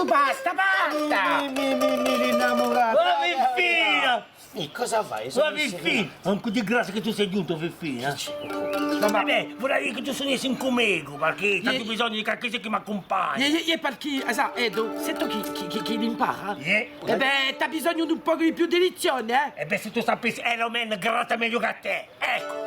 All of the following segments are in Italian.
basta, basta! Mi innamorato. Ma Fiffina! Cosa fai? Ma Fiffina! Un po' di grazia che tu sei giunto, Fiffina. Vabbè, vorrei dire che tu sonissi in comego, perché c'è bisogno di qualcosa che mi accompagna. E perché, Edo, se tu chi impara? Eh? E beh, t'ha bisogno di un po' di più di lezione, E beh, se tu sapessi, Eloman gratta meglio che te. Ecco.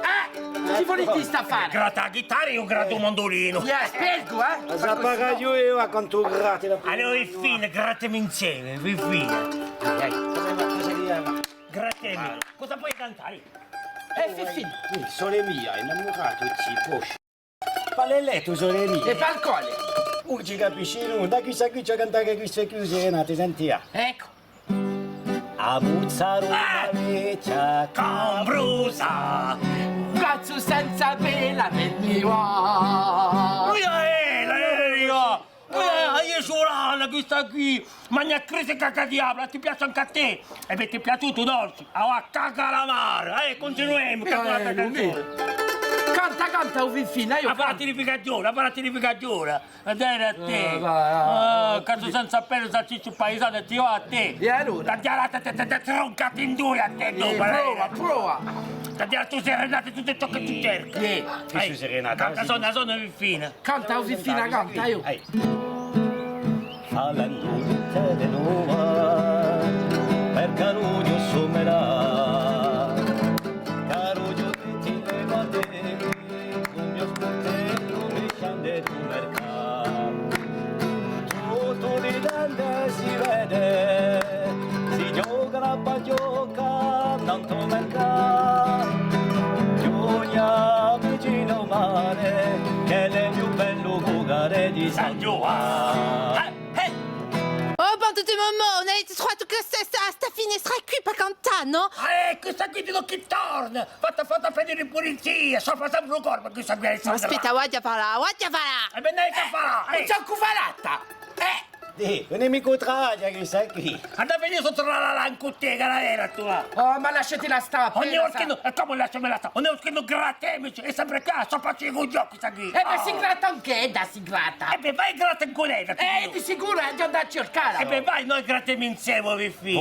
Che volete sta a fare? Gratta la chitarra e io gratto un mandolino. Spiego, Cosa paga io a quanto grati la Allora, Fiffina, grattami insieme, Fiffina. Cosa dirà? Grattami. Cosa puoi cantare? Fiffino. Sole mia, innamorato, ci posci. Qual è letto, sole mia? E per quale? Non ci capisci nulla, chissà chi c'è cantare queste chiuse, ti sentia. Ecco. A buzzare una vecchia Cambrusa. Cazzo senza vela nel mio. Io sono questa qui, ma ne ha crisi cacca diavolo, ti piace anche a te? E beh, ti è piaciuto, dolce? A cacca la mare, continuiamo, che questa canzone. Canta, Fiffina, io A fare la tirificazione, vedere a te. Cazzo senza pelle, salsiccio paesano, e ti va a te. E allora? Ti troncati in due a te, dopo. Prova. Tagliare tu serenate tutto ciò che tu cerchi. Che su serenata? Canta sono Fiffina. Canta, Fiffina, canta, io. Alla notte di nuova, per Caruglio sommerà. Caruglio che ti leva a te, un mio sportello mi scende tu mercato. Tutto di dente si vede, si gioca la pagioca, tanto mercato. Giugna vicino mare, che è il più bello cuore di San Giovanni. Oh, bande de moments, on a été trois que sta finestra qui per cantare, no? Questa qui ti do chi torna. Fatta finire in polizia. Sopra sempre un corpo, questa qui è il Aspetta, guarda farà. E beh, che farà? C'è cuvalata. Non è mica traglia che sai qui. Andai a venire sotto la lancuttega, la era tua. Oh, ma lasciatela sta. Ogni volta che e come lasciamela sta? Ogni volta che non grattemici, è sempre qua, sopra ci con gli occhi, questa qui. E beh, si gratta anche, si gratta. E beh, vai gratta in coletta. Di sicuro è già da cercare. E beh, vai, noi grattiamo insieme, Fiffina.